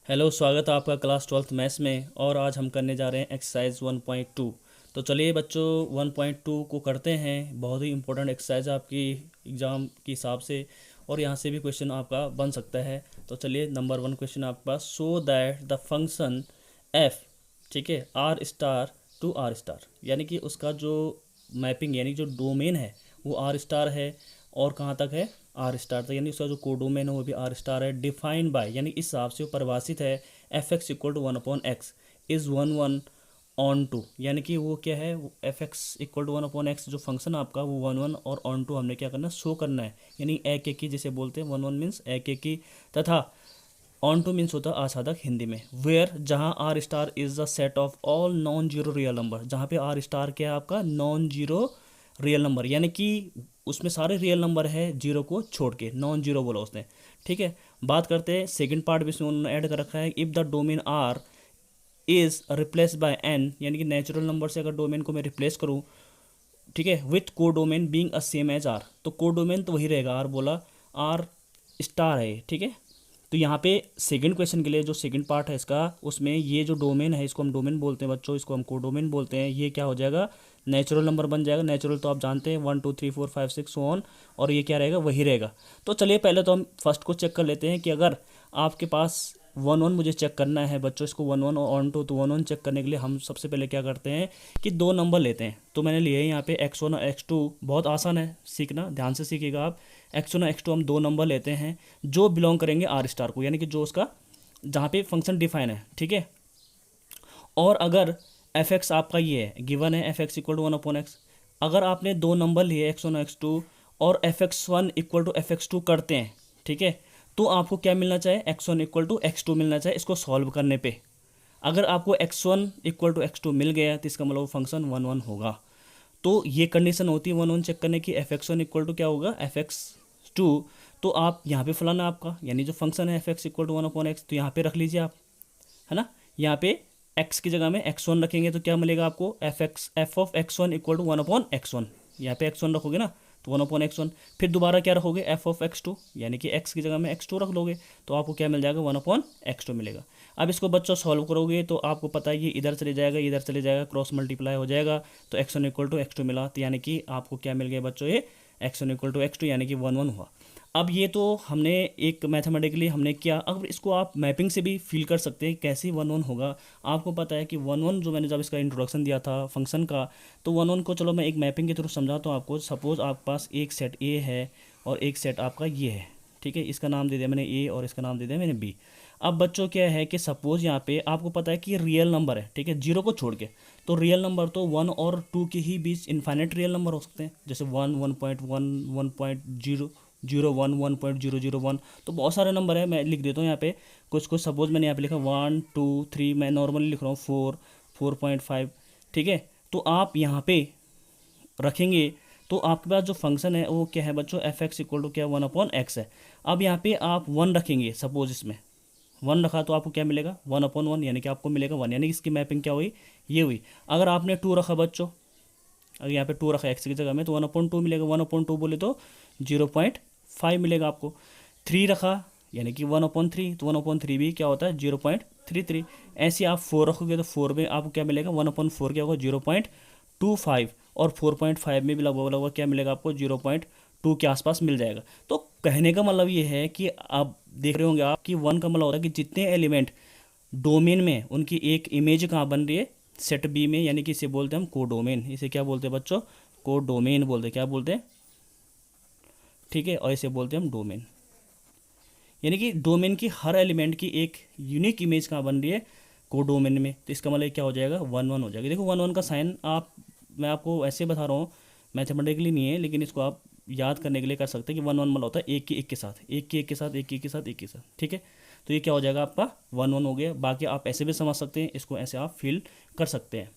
Hello, स्वागत है आपका क्लास 12th मैथ्स में। और आज हम करने जा रहे हैं एक्सरसाइज 1.2। तो चलिए बच्चों 1.2 को करते हैं। बहुत ही इंपॉर्टेंट एक्सरसाइज है आपकी एग्ज़ाम के हिसाब से, और यहाँ से भी क्वेश्चन आपका बन सकता है। तो चलिए नंबर 1 क्वेश्चन आपके पास, so that the function F, ठीक है, R star to R star, यानी कि उसका जो मैपिंग यानी जो डोमेन है वो आर स्टार है, और कहाँ तक है, आर स्टार तक, यानी उसका जो कोडोमेन है वो भी आर स्टार है। डिफाइंड बाय, यानी इस हिसाब से वो परिभाषित है, f x equal to 1/x is 1/1 यानी कि वो क्या है, f x equal to 1/x जो फंक्शन आपका वो 1/1 और ऑन टू हमने क्या करना है, शो करना है, यानी एक एक की जिसे बोलते हैं। 1/1 मीन्स एक एक की, तथा ऑन टू मीन्स होता है आसादक हिंदी में। वेयर, जहाँ R star is the set of all non zero real number, जहाँ पे आर स्टार क्या है आपका, नॉन जीरो रियल नंबर, यानी कि उसमें सारे रियल नंबर है जीरो को छोड़ के, नॉन जीरो बोला उसने। ठीक है, बात करते हैं सेकंड पार्ट भी इसमें उन्होंने ऐड कर रखा है, if the domain R is replace by N, यानी कि नेचुरल नंबर से अगर डोमेन को मैं रिप्लेस करूँ, ठीक है, with codomain being a same as R, तो को डोमेन तो वही रहेगा, आर बोला, आर स्टार है ये, ठीक है। तो यहाँ पे सेकंड क्वेश्चन के लिए जो सेकंड पार्ट है इसका, उसमें ये जो डोमेन है इसको हम डोमेन बोलते हैं बच्चों, इसको हम कोडोमेन बोलते हैं। ये क्या हो जाएगा, नेचुरल नंबर बन जाएगा। नेचुरल तो आप जानते हैं 1 2 3 4 5 6 सो ऑन, और ये क्या रहेगा, वही रहेगा। तो चलिए पहले तो हम फर्स्ट को चेक कर लेते हैं कि अगर आपके पास 1/1 मुझे चेक करना है बच्चों, इसको 1/1 और ऑन टू, तो 1/1 चेक करने के लिए हम सबसे पहले क्या करते हैं कि दो नंबर लेते हैं। तो मैंने लिए यहाँ पे x1 और x2, बहुत आसान है सीखना, ध्यान से सीखिएगा आप। x1 और x2 हम दो नंबर लेते हैं जो बिलोंग करेंगे आर स्टार को, यानी कि जो उसका जहाँ पे फंक्शन डिफाइन है, ठीक है। और अगर एफ एक्स आपका ये है, गिवन है f x equal to 1/x, अगर आपने दो नंबर लिए x1 और x2 और fx1 इक्वल टू fx2 करते हैं, ठीक है, तो आपको क्या मिलना चाहिए, x1 इक्वल टू x2 मिलना चाहिए इसको सॉल्व करने पे। अगर आपको x1 इक्वल टू x2 मिल गया तो इसका मतलब फंक्शन 1/1 होगा। तो ये कंडीशन होती है 1/1 चेक करने की। fx1 इक्वल टू क्या होगा, fx2, तो आप यहाँ पे फलाना आपका यानी जो फंक्शन है fx इक्वल टू 1/x, तो यहाँ पे रख लीजिए आप, है ना। यहाँ पे x की जगह में x1 रखेंगे तो क्या मिलेगा आपको, F of x1 equal to 1/x1, यहाँ पे x1 रखोगे ना तो 1/x1। फिर दोबारा क्या रखोगे, एफ ऑफ x2, यानी कि x की जगह में x2 रख लोगे तो आपको क्या मिल जाएगा, 1/x2 मिलेगा। अब इसको बच्चों सॉल्व करोगे तो आपको पता है ये इधर चले जाएगा, इधर चले जाएगा, क्रॉस मल्टीप्लाई हो जाएगा, तो x1 इक्वल टू x2 मिला, तो यानी कि आपको क्या मिल गया बच्चों, ये x1 इक्वल टू x2 यानी कि 1/1 हुआ। अब ये तो हमने एक मैथमेटिकली हमने किया, अब इसको आप मैपिंग से भी फील कर सकते हैं कैसे 1/1 होगा। आपको पता है कि 1/1 जो मैंने जब इसका इंट्रोडक्शन दिया था फंक्शन का, तो 1/1 को चलो मैं एक मैपिंग के थ्रू समझाता हूँ आपको। सपोज़ आपके पास एक सेट ए है और एक सेट आपका ये है, ठीक है, इसका नाम दे दिया मैंने ए और इसका नाम दे दिया मैंने बी। अब बच्चों क्या है कि सपोज़ यहाँ पे आपको पता है कि रियल नंबर है, ठीक है, जीरो को छोड़ के, तो रियल नंबर तो 1 और 2 के ही बीच इन्फाइनेट रियल नंबर हो सकते हैं, जैसे 1 1.1 1.0 01 1.001, तो बहुत सारे नंबर है। मैं लिख देता हूँ यहाँ पे कुछ कुछ, सपोज मैंने यहाँ पे लिखा 1 2 3, मैं नॉर्मली लिख रहा हूँ 4 4.5, ठीक है। तो आप यहाँ पे रखेंगे तो आपके पास जो फंक्शन है वो क्या है बच्चों, एफ एक्स इक्वल टू क्या, 1/x है। अब यहाँ पे आप 1 रखेंगे, सपोज इसमें 1 रखा तो आपको क्या मिलेगा, 1/1, यानी कि आपको मिलेगा 1, यानी कि इसकी मैपिंग क्या हुई, ये हुई। अगर आपने 2 रखा बच्चों, अगर यहाँ पे 2 रखा एक्स की जगह में, तो 1/2 मिलेगा, 1/2 बोले तो 0.5 मिलेगा आपको। 3 रखा यानी कि 1/3, तो 1/3 भी क्या होता है, 0.33। ऐसे आप 4 रखोगे तो 4 में आपको क्या मिलेगा, 1/4 क्या होगा, 0.25, और 4.5 में भी लगभग लगभग क्या मिलेगा आपको, 0.2 के आसपास मिल जाएगा। तो कहने का मतलब ये है कि आप देख रहे होंगे आप कि 1 का मतलब होता है कि जितने एलिमेंट डोमेन में उनकी एक इमेज कहाँ बन रही है, सेट बी में, यानी कि इसे बोलते हैं हम कोडोमेन। इसे क्या बोलते हैं बच्चों, कोडोमेन बोलते हैं, क्या बोलते हैं, ठीक है, और इसे बोलते हैं हम डोमेन, यानी कि डोमेन की हर एलिमेंट की एक यूनिक इमेज कहाँ बन रही है, कोडोमेन में। तो इसका मतलब क्या हो जाएगा, 1/1 हो जाएगा। देखो 1/1 का साइन आप, मैं आपको ऐसे बता रहा हूँ, मैथमेटिकली नहीं है, लेकिन इसको आप याद करने के लिए कर सकते हैं कि 1/1 मतलब होता है एक की एक के साथ, एक की एक के साथ, एक की एक के साथ, एक के साथ, ठीक है। तो ये क्या हो जाएगा आपका 1/1 हो गया। बाकी आप ऐसे भी समझ सकते हैं, इसको ऐसे आप फील कर सकते हैं।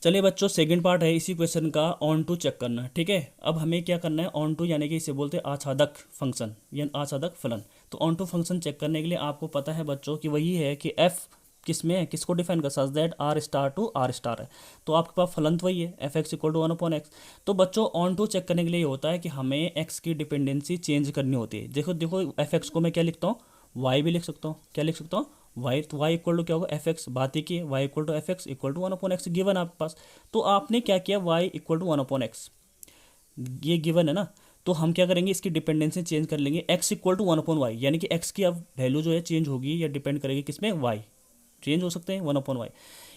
चलिए बच्चों सेकंड पार्ट है इसी क्वेश्चन का, ऑन टू चेक करना, ठीक है। अब हमें क्या करना है, ऑन टू यानी कि इसे बोलते हैं आच्छादक फंक्शन या आच्छादक फलन। तो ऑन टू फंक्शन चेक करने के लिए आपको पता है बच्चों कि वही है कि एफ किस में है, किसको डिफाइन कर, such that R star to R star है। तो आपके पास फलन तो वही है, f x equal to 1/x। तो बच्चों ऑन टू चेक करने के लिए ये होता है कि हमें एक्स की डिपेंडेंसी चेंज करनी होती है। देखो देखो एफ एक्स को मैं क्या लिखता हूँ, वाई भी लिख सकता हूँ। क्या लिख सकता हूँ? वाई। तो वाई इक्वल टू क्या होगा? F x. बात ही की है, y equal to f x equal to 1/x given आपके पास। तो आपने क्या किया? वाई इक्वल टू 1/x, ये गिवन है ना। तो हम क्या करेंगे? इसकी डिपेंडेंसी चेंज कर लेंगे, x इक्वल टू 1/y, यानी कि x की अब वैल्यू जो है चेंज होगी या डिपेंड करेगी किस में? y। चेंज हो सकते हैं 1/y।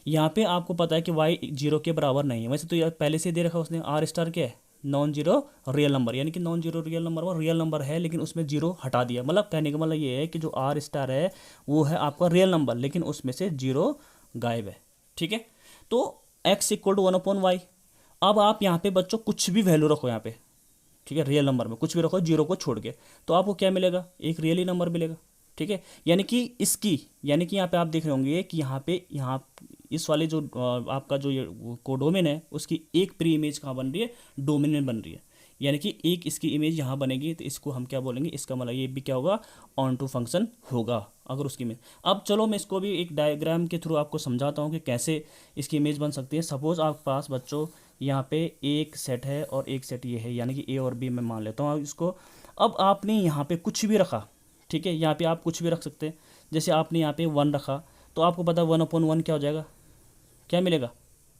यहाँ पे आपको पता है कि y 0 के बराबर नहीं है। वैसे तो यार पहले से दे रखा उसने, आर स्टार क्या है? नॉन जीरो रियल नंबर, यानी कि नॉन जीरो रियल नंबर वो रियल नंबर है, लेकिन उसमें जीरो हटा दिया। मतलब कहने का मतलब ये है कि जो आर स्टार है वो है आपका रियल नंबर, लेकिन उसमें से जीरो गायब है। ठीक है, तो x इक्वल टू 1/y। अब आप यहाँ पे बच्चों कुछ भी वैल्यू रखो यहाँ पे, ठीक है, रियल नंबर में कुछ भी रखो जीरो को छोड़ के, तो आपको क्या मिलेगा? एक रियल ही नंबर मिलेगा। ठीक है, यानी कि इसकी, यानी कि यहाँ पे आप देख रहे होंगे कि यहाँ इस वाले जो आपका जो ये कोडोमेन है उसकी एक प्री इमेज कहाँ बन रही है? डोमेन में बन रही है, यानी कि एक इसकी इमेज यहाँ बनेगी, तो इसको हम क्या बोलेंगे? इसका मतलब ये भी क्या होगा? ऑन टू फंक्शन होगा अगर उसकी इमेज। अब चलो मैं इसको भी एक डायग्राम के थ्रू आपको समझाता हूँ कि कैसे इसकी इमेज बन सकती है। सपोज आपके पास बच्चों यहाँ पे एक सेट है और एक सेट ये है, यानी कि ए और बी मैं मान लेता हूँ इसको। अब आपने यहाँ पे कुछ भी रखा, ठीक है, यहाँ पे आप कुछ भी रख सकते हैं। जैसे आपने यहाँ पे 1 रखा, तो आपको पता है 1/1 क्या हो जाएगा? क्या मिलेगा?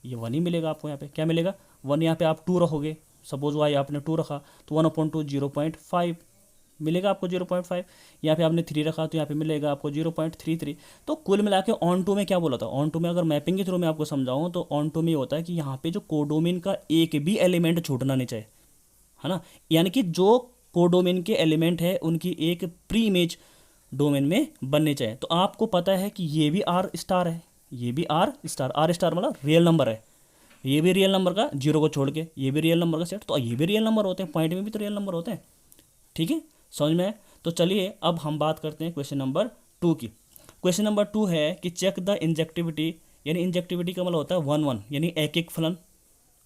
ये 1 ही मिलेगा आपको। यहाँ पे क्या मिलेगा? 1। यहाँ पे आप 2 रखोगे, सपोज वाई आपने 2 रखा, तो 1/2 0.5 मिलेगा आपको, 0.5। यहाँ पे आपने 3 रखा, तो यहाँ पे मिलेगा आपको 0.33। तो कुल मिला के ऑन टू में क्या बोला था? ऑन टू में अगर मैपिंग के थ्रू मैं आपको समझाऊँ तो ऑन टू में होता है कि यहाँ पे जो कोडोमेन का एक भी एलिमेंट छूटना नहीं चाहिए, है ना। यानी कि जो कोडोमेन के एलिमेंट है उनकी एक प्री इमेज डोमेन में बनने चाहिए। तो आपको पता है कि ये भी आर स्टार है, ये भी आर स्टार मतलब रियल नंबर है। ये भी रियल नंबर का जीरो को छोड़ के, ये भी रियल नंबर का सेट, तो ये भी रियल नंबर होते हैं, पॉइंट में भी तो रियल नंबर होते हैं। ठीक है, समझ में आए? तो चलिए अब हम बात करते हैं क्वेश्चन नंबर 2 की। क्वेश्चन नंबर 2 है कि चेक द इंजेक्टिविटी, यानी इंजेक्टिविटी का मतलब होता है 1/1, यानी एक एक फलन,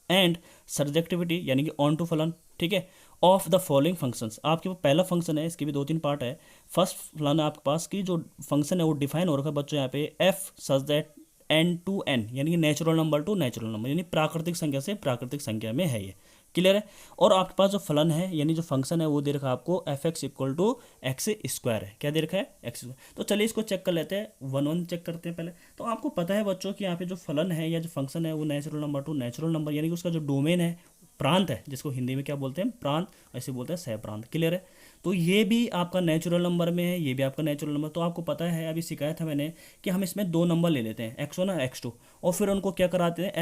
एंड सर्जेक्टिविटी यानी कि ऑन टू फलन। ठीक है, ऑफ द फॉलोइंग फंक्शंस। आपके पास पहला फंक्शन है, इसके भी 2-3 पार्ट है। फर्स्ट फलन आपके पास की जो फंक्शन है वो डिफाइन हो रखा है बच्चों यहाँ पे, f such that n to n, यानी कि natural number to natural number, यानी प्राकृतिक संख्या से प्राकृतिक संख्या में है ये। क्लियर है? और आपके पास जो फलन है यानी जो फंक्शन है वो दे रखा है आपको f x equal to x square है। क्या दे रखा है? X square. तो चलिए इसको चेक कर लेते हैं, 1/1 चेक करते हैं पहले। तो आपको पता है बच्चों कि यहाँ पे जो फलन है या जो फंक्शन है वो natural number to natural number, यानी कि उसका जो डोमेन है प्रांत है, जिसको हिंदी में क्या बोलते हैं? प्रांत, ऐसे बोलते हैं सह प्रांत। क्लियर है? तो ये भी आपका नेचुरल नंबर में है, ये भी आपका नेचुरल नंबर। तो आपको पता है, अभी सिखाया था मैंने कि हम इसमें 2 नंबर ले लेते हैं, x1 और x2, और फिर उनको क्या कराते हैं?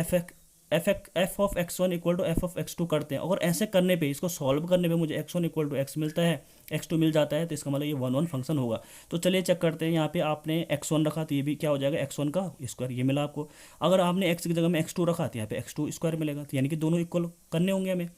F of x1 equal to f of x2 करते हैं। और ऐसे करने पे, इसको सॉल्व करने पे मुझे x1 इक्वल टू x मिलता है, x2 मिल जाता है, तो इसका मतलब ये 1/1 फंक्शन होगा। तो चलिए चेक करते हैं। यहाँ पे आपने x1 रखा तो ये भी क्या हो जाएगा? x1 का स्क्वायर, ये मिला आपको। अगर आपने x की जगह में x2 रखा तो यहाँ पे x2 स्क्वायर मिलेगा, तो यानी कि दोनों इक्वल करने होंगे हमें।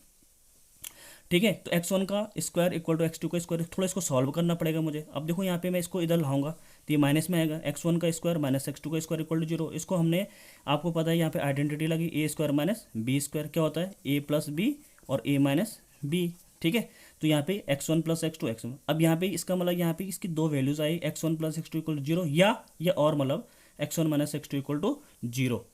ठीक है, तो x1 का स्क्वायर इक्वल टू x2 का स्क्वायर, थोड़ा इसको सॉल्व करना पड़ेगा मुझे। अब देखो यहाँ पे मैं इसको इधर लाऊंगा तो ये माइनस में आएगा, x1 का स्क्वायर माइनस x2 का स्क्वायर इक्वल टू 0। इसको हमने, आपको पता है यहाँ पे आइडेंटिटी लगी, ए स्क्वायर माइनस बी स्क्वायर क्या होता है? a प्लस बी और a माइनस बी। ठीक है, तो यहाँ पे x1 प्लस x2 x1। अब यहाँ पे इसका मतलब यहाँ पे इसकी 2 वैल्यूज आई, x1 plus x2 equal to 0, या और मतलब x1 minus x2 equal to 0।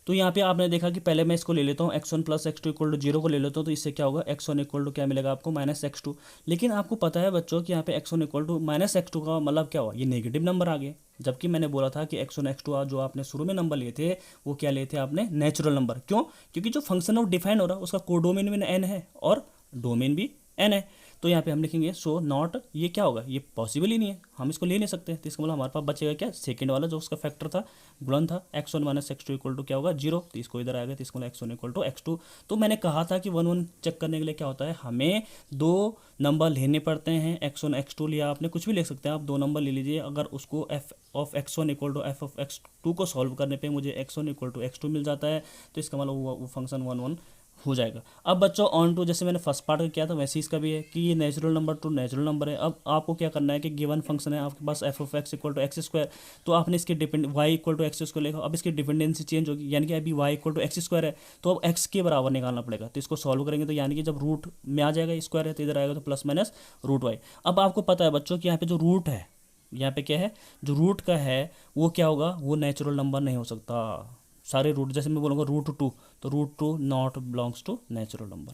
तो यहाँ पे आपने देखा कि पहले मैं इसको ले लेता हूँ, x1 plus x2 equal to 0 को ले लेता हूँ, तो इससे क्या होगा? x1 इक्वल टू क्या मिलेगा आपको? Minus x2। लेकिन आपको पता है बच्चों कि यहाँ पे x1 equal to minus x2 का मतलब क्या हुआ? ये नेगेटिव नंबर आ गए, जबकि मैंने बोला था कि x1 x2 जो आपने शुरू में नंबर लिए थे वो क्या लिए थे आपने? Natural number. क्यों? क्योंकि जो फंक्शन है वो डिफाइन हो रहा है, उसका कोडोमेन में n है और डोमेन भी n है। तो यहाँ पे हम लिखेंगे सो नॉट, ये क्या होगा? ये पॉसिबल ही नहीं है, हम इसको ले नहीं सकते। तो इसका मतलब हमारे पास बचेगा क्या? सेकंड वाला जो उसका फैक्टर था, गुणन था, x1 minus x2 equal to क्या होगा? 0। तो इसको इधर आएगा, तो इसको x1 इक्वल टू x2। तो मैंने कहा था कि 1/1 चेक करने के लिए क्या होता है? हमें 2 नंबर लेने पड़ते हैं। x1 x2 लिया आपने, कुछ भी लिख सकते हैं आप, 2 नंबर ले लीजिए। अगर उसको f of x1 equal to f of x2 को सॉल्व करने पे मुझे x1 इक्वल टू x2 मिल जाता है, तो इसका मतलब वो फंक्शन 1/1 हो जाएगा। अब बच्चों ऑन टू, जैसे मैंने फर्स्ट पार्ट का किया था वैसे इसका भी है कि ये natural number to natural number है। अब आपको क्या करना है कि गिवन फंक्शन है आपके पास F of X equal to x square, तो आपने इसके depend Y equal to x square लिखा। अब इसकी डिपेंडेंसी चेंज होगी, यानी कि अभी Y equal to x square है, तो अब एक्स के बराबर निकालना पड़ेगा। तो इसको सॉल्व करेंगे तो यानी कि जब रूट में आ जाएगा स्क्वायर है तो इधर आएगा तो प्लस माइनस रूट वाई। अब आपको पता है बच्चों कि यहाँ पे जो रूट है, यहाँ पे क्या है? जो रूट का है वो क्या होगा? वो नेचुरल नंबर नहीं हो सकता। सारे रूट, जैसे मैं बोलूँगा √2, तो √2 not belongs to natural number.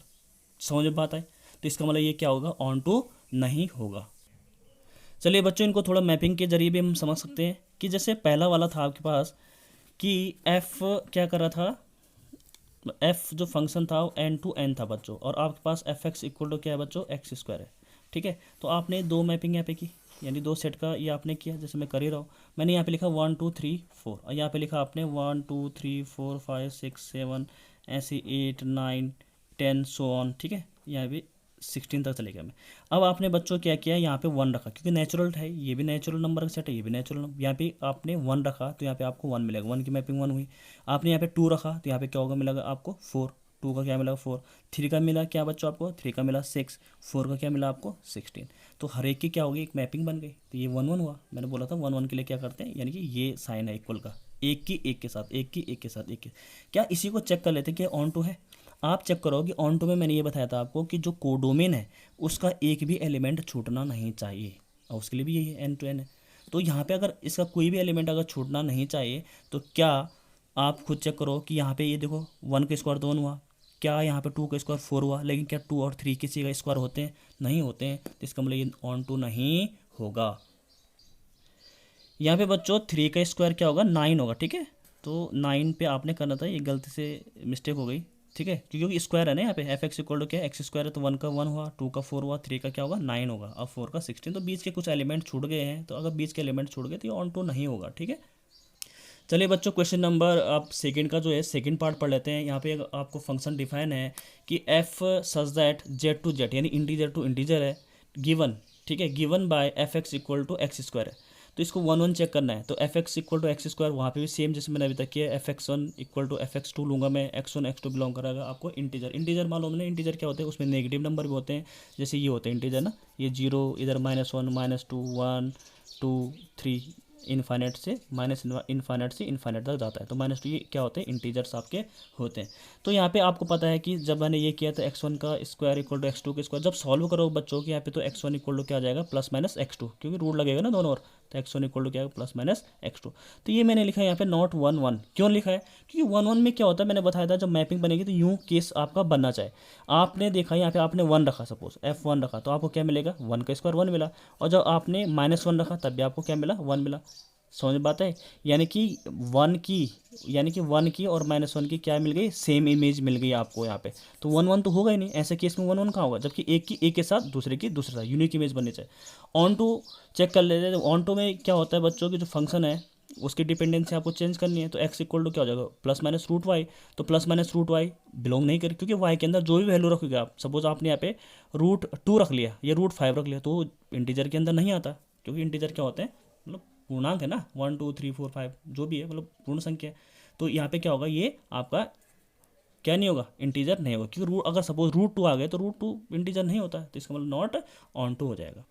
समझ में बात आए? तो इसका मतलब ये क्या होगा? ऑन टू नहीं होगा। चलिए बच्चों, इनको थोड़ा मैपिंग के जरिए भी हम समझ सकते हैं कि जैसे पहला वाला था आपके पास कि एफ क्या कर रहा था, एफ जो फंक्शन था वो एन टू एन था बच्चों, और आपके पास एफ एक्स इक्वल टू क्या है बच्चों, एक्स स्क्वायर है। ठीक है, तो आपने दो मैपिंग यहाँ पे की, यानी दो सेट का ये आपने किया, जैसे मैं कर ही रहा हूँ। मैंने यहाँ पे लिखा 1 2 3 4, और यहाँ पे लिखा आपने 1 2 3 4 5 6 7 ऐसे 8 9 10 सो ऑन। ठीक है, यहाँ भी 16 तक चले गया मैं। अब आपने बच्चों क्या किया, यहाँ पे 1 रखा, क्योंकि नेचुरल है, ये भी नेचुरल नंबर का सेट है, ये भी नेचुरल नंबर। यहाँ पे आपने 1 रखा तो यहाँ पे आपको 1 मिलेगा, 1 की मैपिंग 1 हुई। आपने यहाँ पे 2 रखा तो यहाँ पे क्या होगा, मिलेगा आपको 4, 2 का क्या मिला 4, 3 का मिला क्या बच्चों आपको, 3 का मिला 6, 4 का क्या मिला आपको 16। तो हर एक की क्या होगी, एक मैपिंग बन गई। तो ये 1 1 हुआ, मैंने बोला था 1 1 के लिए क्या करते हैं, यानी कि ये साइन है इक्वल का, एक की एक के साथ, एक की एक के साथ, एक के। क्या इसी को चेक कर लेते हैं कि ऑन टू है। आप चेक करो कि ऑन टू में मैंने ये बताया था आपको कि जो कोडोमेन है उसका एक भी एलिमेंट छूटना नहीं चाहिए, और उसके लिए भी यही एन टू एन है। तो यहाँ पे अगर इसका कोई भी एलिमेंट अगर छूटना नहीं चाहिए, तो क्या आप खुद चेक करो कि यहाँ पे ये देखो 1 का स्क्वायर 2 हुआ, क्या यहाँ पे 2 का स्क्वायर 4 हुआ, लेकिन क्या 2 और 3 किसी का स्क्वायर होते हैं, नहीं होते हैं। तो इसका मतलब ये ऑन टू नहीं होगा। यहाँ पे बच्चों 3 का स्क्वायर क्या होगा, 9 होगा। ठीक है, तो 9 पे आपने करना था, ये गलती से मिस्टेक हो गई। ठीक है, क्योंकि स्क्वायर है ना यहाँ पे, एफ एक्स इक्वल टू क्या है, एक्स स्क्वायर है, तो 1 का 1 हुआ, 2 का 4 हुआ, 3 का क्या होगा 9 होगा, अब 4 का 16। तो बीच के कुछ एलिमेंट छूट गए हैं, तो अगर बीच के एलिमेंट छूट गए तो ये ऑन टू नहीं होगा। ठीक है, चलिए बच्चों, क्वेश्चन नंबर आप सेकंड का जो है सेकंड पार्ट पढ़ लेते हैं। यहाँ पे आपको फंक्शन डिफाइन है कि f such that Z to Z, यानी इंटीजर टू इंटीजर है, गिवन। ठीक है, given by f x equal to x square है। तो इसको 1 1 चेक करना है, तो f x equal to x square वहाँ पे भी सेम जैसे मैंने अभी तक किया, f x 1 equal to f x 2 लूँगा मैं, एक्स 1 एक्स 2 बिलोंग करेगा आपको इंटीजर। इंटीजर मालूम है, इंटीजर क्या होते हैं, उसमें नेगेटिव नंबर भी होते हैं, जैसे ये होते हैं इंटीजर ना, ये 0, इधर -1 -2 1 2 3 इनफाइनाइट से इनफाइनाइट से इनफाइनाइट तक जाता है। तो -2 ये क्या होते हैं, इंटीजर्स आपके होते हैं। तो यहाँ पे आपको पता है कि जब मैंने ये किया था x1 का स्क्वायर इक्वल टू x2 का स्क्वायर, जब सॉल्व करो बच्चों की यहाँ पे, तो x1 इक्वल टू क्या आ जाएगा, +-x2, क्योंकि रूट लगेगा ना दोनों ओर, तो x1 इक्वल टू क्या है, +-x2। तो ये मैंने लिखा है यहाँ पे नॉट 1 1, क्यों लिखा है, क्योंकि 1 1 में क्या होता है, मैंने बताया था जब मैपिंग बनेगी तो यूँ केस आपका बनना चाहिए। आपने देखा यहाँ पे आपने 1 रखा, सपोज f1 रखा, तो आपको क्या मिलेगा, 1 का स्क्वायर 1 मिला, और जब आपने -1 रखा तब भी आपको क्या मिला, 1 मिला। समझ में बात है, यानी कि 1 की और -1 की क्या मिल गई, सेम इमेज मिल गई आपको यहाँ पे। तो 1 1 तो होगा ही नहीं, ऐसे केस में 1 1 कहाँ होगा, जबकि एक की एक के साथ दूसरे की दूसरे साथ यूनिक इमेज बननी चाहिए। ऑन टू चेक कर लेते हैं। ऑन टू में क्या होता है बच्चों की, जो फंक्शन है उसकी डिपेंडेंसी आपको चेंज करनी है, तो x इक्वल टू क्या हो जाएगा, +-√y। तो +-√y बिलोंग नहीं करे, क्योंकि y के अंदर जो भी वैल्यू रखोगे आप, सपोज आपने यहाँ पे √2 रख लिया या √5 रख लिया, तो इंटीजर के अंदर नहीं आता, क्योंकि इंटीजर क्या होते हैं, मतलब पूर्णांक है ना, 1 2 3 4 5 जो भी है, मतलब पूर्ण संख्या है। तो यहाँ पे क्या होगा, ये आपका क्या नहीं होगा, इंटीजर नहीं होगा, क्योंकि रूट अगर सपोज √2 आ गए तो √2 इंटीजर नहीं होता है, तो इसका मतलब नॉट ऑन टू हो जाएगा।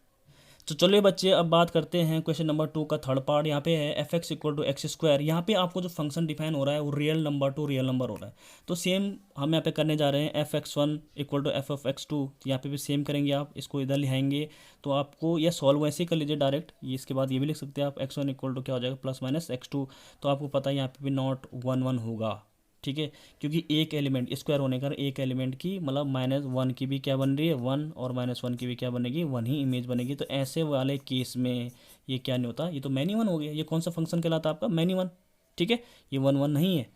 तो चलिए बच्चे, अब बात करते हैं क्वेश्चन नंबर 2 का थर्ड पार्ट। यहाँ पे है f x equal to x square. यहाँ पे आपको जो फंक्शन डिफाइन हो रहा है वो real number two real number हो रहा है। तो सेम हम यहाँ पे करने जा रहे हैं, f x 1 equal to f of x 2। यहाँ पे भी सेम करेंगे, आप इसको इधर लिखाएंगे, तो आपको यह सॉल्व वैसे ही कर लीजिए डायरेक्ट। ये इसके बाद ये भी लिख सकते हैं आप, x1 इक्वल टू क्या हो जाएगा, +-x2। तो आपको पता है यहाँ पे भी नॉट 1 1 होगा। ठीक है, क्योंकि एक एलिमेंट स्क्वायर होने का एक एलिमेंट की मतलब -1 की भी क्या बन रही है, 1, और -1 की भी क्या बनेगी, 1 ही इमेज बनेगी। तो ऐसे वाले केस में ये क्या नहीं होता, ये तो मैनी वन हो गया। ये कौन सा फंक्शन कहलाता है आपका, मैनी वन। ठीक है, ये 1 1 नहीं है,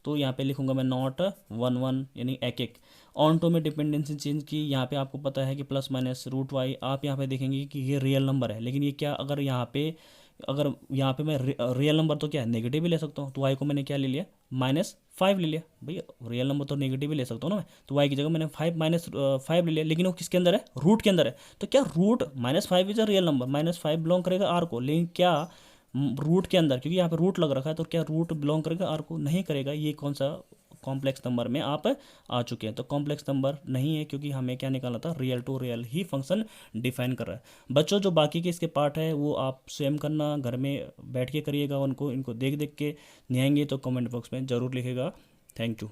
तो यहाँ पे लिखूंगा मैं नॉट 1 1, यानी एक ऑन टू में डिपेंडेंसी चेंज की। यहाँ पे आपको पता है कि +-√y, आप यहाँ पे देखेंगे कि ये रियल नंबर है, लेकिन ये क्या, अगर यहाँ पे मैं रियल नंबर तो क्या है, नेगेटिव भी ले सकता हूँ। तो y को मैंने क्या ले लिया, -5 ले लिया। भैया रियल नंबर तो नेगेटिव भी ले सकता हूँ ना मैं, तो y की जगह मैंने -5 ले लिया, लेकिन वो किसके अंदर है, रूट के अंदर है। तो क्या root -5 is a real number, -5 belong करेगा आर को, लेकिन क्या रूट के अंदर, क्योंकि यहाँ पे रूट लग रखा है, तो क्या रूट बिलोंग करेगा आर को, नहीं करेगा। ये कौन सा कॉम्प्लेक्स नंबर में आप आ चुके हैं, तो कॉम्प्लेक्स नंबर नहीं है, क्योंकि हमें क्या निकालना था, रियल टू रियल ही फंक्शन डिफाइन कर रहा है। बच्चों जो बाकी के इसके पार्ट है वो आप स्वयं करना, घर में बैठ के करिएगा, इनको देख देख के नहीं आएंगे तो कमेंट बॉक्स में ज़रूर लिखेगा। Thank you.